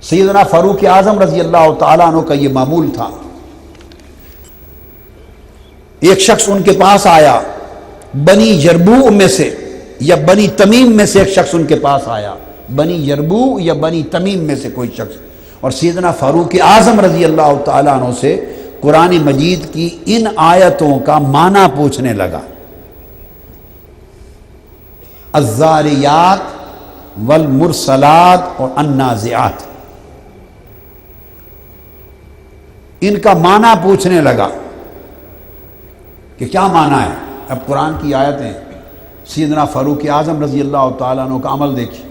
سیدنا فاروق اعظم رضی اللہ تعالیٰ عنہ کا یہ معمول تھا. ایک شخص ان کے پاس آیا، بنی یربوع میں سے یا بنی تمیم میں سے ایک شخص ان کے پاس آیا، بنی یربوع یا بنی تمیم میں سے کوئی شخص، اور سیدنا فاروق اعظم رضی اللہ تعالیٰ عنہ سے قرآن مجید کی ان آیتوں کا معنی پوچھنے لگا. الذاریات والمرسلات اور النازعات، ان کا معنی پوچھنے لگا کہ کیا معنی ہے. اب قرآن کی آیتیں، سیدنا فاروق اعظم رضی اللہ تعالیٰ عنہ کا عمل دیکھیے.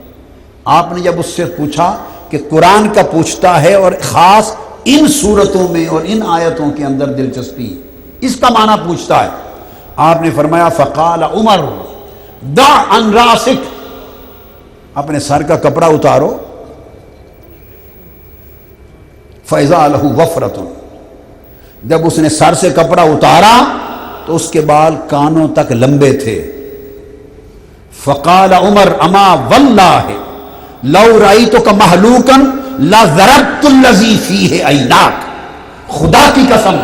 آپ نے جب اس سے پوچھا کہ قرآن کا پوچھتا ہے اور خاص ان صورتوں میں اور ان آیتوں کے اندر دلچسپی، اس کا معنی پوچھتا ہے، آپ نے فرمایا فقال عمر دع عن راسک، اپنے سر کا کپڑا اتارو. فاذا له وفرۃ، جب اس نے سر سے کپڑا اتارا تو اس کے بال کانوں تک لمبے تھے. فقال عمر اما واللہ لو رأیتک محلوقا لضربت الذی فیہ عیناک، خدا کی قسم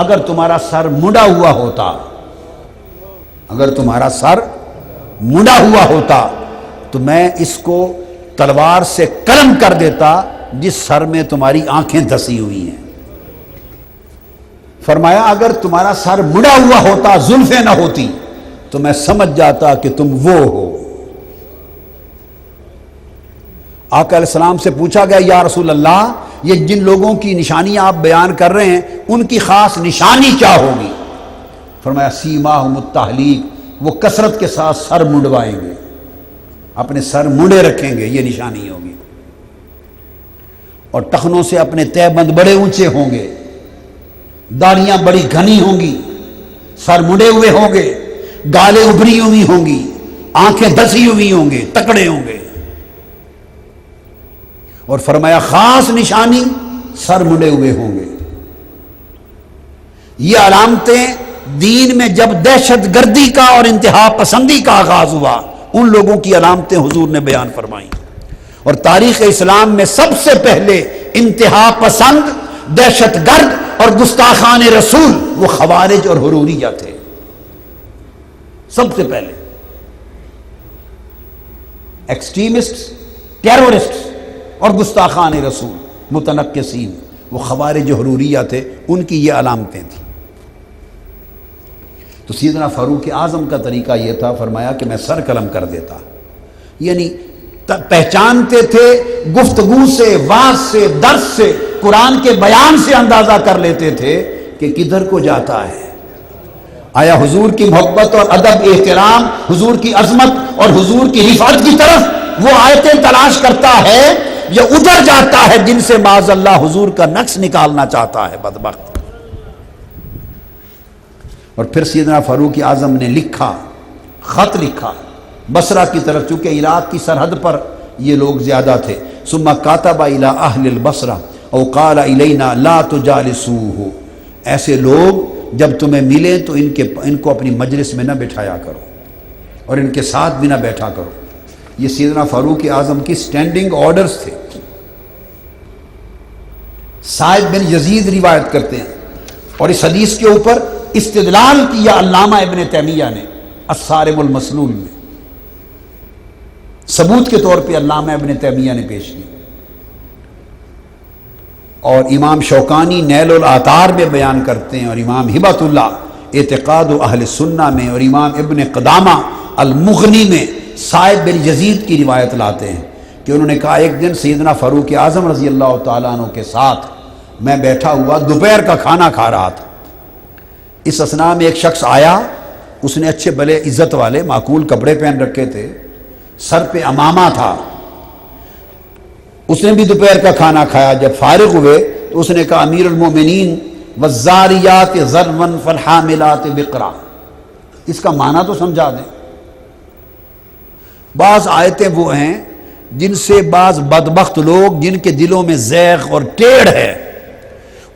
اگر تمہارا سر منڈا ہوا ہوتا، اگر تمہارا سر منڈا ہوا ہوتا تو میں اس کو تلوار سے قلم کر دیتا جس سر میں تمہاری آنکھیں دسی ہوئی ہیں. فرمایا اگر تمہارا سر مڑا ہوا ہوتا، زلفیں نہ ہوتی، تو میں سمجھ جاتا کہ تم وہ ہو. آقا علیہ السلام سے پوچھا گیا یا رسول اللہ یہ جن لوگوں کی نشانیاں آپ بیان کر رہے ہیں ان کی خاص نشانی کیا ہوگی؟ فرمایا سیماہم التحلیق، وہ کثرت کے ساتھ سر منڈوائیں گے، اپنے سر منڈے رکھیں گے، یہ نشانی ہوگی. اور ٹخنوں سے اپنے تہ بند بڑے اونچے ہوں گے، داڑیاں بڑی گھنی ہوں گی، سر مڑے ہوئے ہوں گے، گالیں ابھری ہوئی ہوں گی، آنکھیں دسی ہوئی ہوں گے، تکڑے ہوں گے. اور فرمایا خاص نشانی سر مڑے ہوئے ہوں گے. یہ علامتیں دین میں جب دہشت گردی کا اور انتہا پسندی کا آغاز ہوا، ان لوگوں کی علامتیں حضور نے بیان فرمائیں. اور تاریخ اسلام میں سب سے پہلے انتہا پسند، دہشت گرد اور گستاخان رسول وہ خوارج اور حروریہ تھے. سب سے پہلے ایکسٹریمسٹ، ٹیرورسٹ اور گستاخان رسول متنقصین وہ خوارج و حروریہ تھے. ان کی یہ علامتیں تھیں. تو سیدنا فاروق اعظم کا طریقہ یہ تھا، فرمایا کہ میں سر قلم کر دیتا. یعنی پہچانتے تھے، گفتگو سے، واعظ سے، درس سے، قرآن کے بیان سے اندازہ کر لیتے تھے کہ کدھر کو جاتا ہے. آیا حضور کی محبت اور ادب احترام، حضور کی عظمت اور حضور کی رفعت کی طرف وہ آیتیں تلاش کرتا ہے یا ادھر جاتا ہے جن سے معاذ اللہ حضور کا نقص نکالنا چاہتا ہے بدبخت. اور پھر سیدنا فاروق اعظم نے لکھا، خط لکھا بصرہ کی طرف، چونکہ عراق کی سرحد پر یہ لوگ زیادہ تھے. ثم کاتب الی اہل البصرہ او قال الینا لا تجالسوہ، ایسے لوگ جب تمہیں ملیں تو ان کو اپنی مجلس میں نہ بٹھایا کرو اور ان کے ساتھ بھی نہ بیٹھا کرو. یہ سیدنا فاروق اعظم کی سٹینڈنگ آرڈرز تھے. سعد بن یزید روایت کرتے ہیں اور اس حدیث کے اوپر استدلال کیا علامہ ابن تیمیہ نے الصارم المسلول میں، ثبوت کے طور پہ علامہ ابن تیمیہ نے پیش کی. اور امام شوکانی نیل الآثار میں بیان کرتے ہیں، اور امام ہبۃ اللہ اعتقاد و اہل سنہ میں، اور امام ابن قدامہ المغنی میں سعد بن یزید کی روایت لاتے ہیں کہ انہوں نے کہا ایک دن سیدنا فاروق اعظم رضی اللہ تعالیٰ عنہ کے ساتھ میں بیٹھا ہوا دوپہر کا کھانا کھا رہا تھا. اس اثناء میں ایک شخص آیا، اس نے اچھے بھلے عزت والے معقول کپڑے پہن رکھے تھے، سر پہ عمامہ تھا. اس نے بھی دوپہر کا کھانا کھایا. جب فارغ ہوئے تو اس نے کہا امیر المومنین والزاریات ذروا فالحاملات وقرا، اس کا معنی تو سمجھا دیں. بعض آیتیں وہ ہیں جن سے بعض بدبخت لوگ جن کے دلوں میں زیغ اور ٹیڑھ ہے،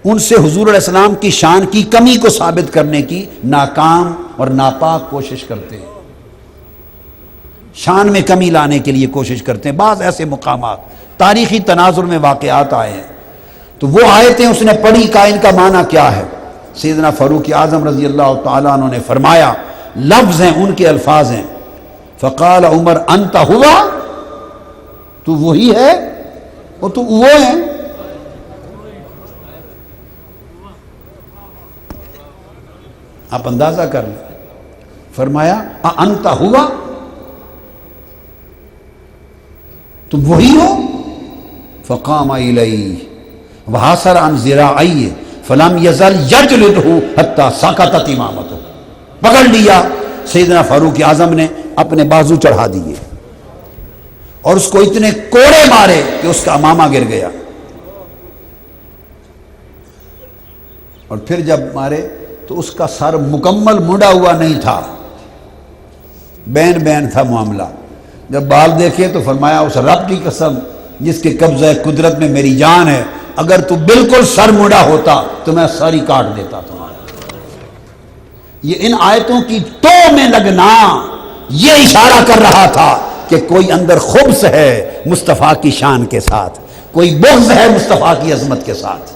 ان سے حضور علیہ السلام کی شان کی کمی کو ثابت کرنے کی ناکام اور ناپاک کوشش کرتے ہیں، شان میں کمی لانے کے لیے کوشش کرتے ہیں. بعض ایسے مقامات تاریخی تناظر میں واقعات آئے ہیں. تو وہ آیتیں اس نے پڑھی کہ ان کا معنی کیا ہے. سیدنا فاروق اعظم رضی اللہ تعالیٰ عنہ نے فرمایا، لفظ ہیں ان کے الفاظ ہیں، فقال عمر انت ہوا، تو وہی ہے، وہ تو وہ ہیں. آپ اندازہ کر لیں. فرمایا انت ہوا، تم وہی ہو. فقام الیہ وحاصر عن ذراعیہ فلم یزل یجلدہ حتی سقطت امامتہ. پکڑ لیا سیدنا فاروق اعظم نے، اپنے بازو چڑھا دیے اور اس کو اتنے کوڑے مارے کہ اس کا امامہ گر گیا. اور پھر جب مارے تو اس کا سر مکمل منڈا ہوا نہیں تھا، بین بین تھا معاملہ. جب بال دیکھے تو فرمایا اس رب کی قسم جس کے قبضہ قدرت میں میری جان ہے، اگر تو بالکل سر منڈا ہوتا تو میں ساری کاٹ دیتا تمہارا. یہ ان آیتوں کی تو میں لگنا یہ اشارہ کر رہا تھا کہ کوئی اندر خبث ہے مصطفیٰ کی شان کے ساتھ، کوئی بغض ہے مصطفیٰ کی عظمت کے ساتھ.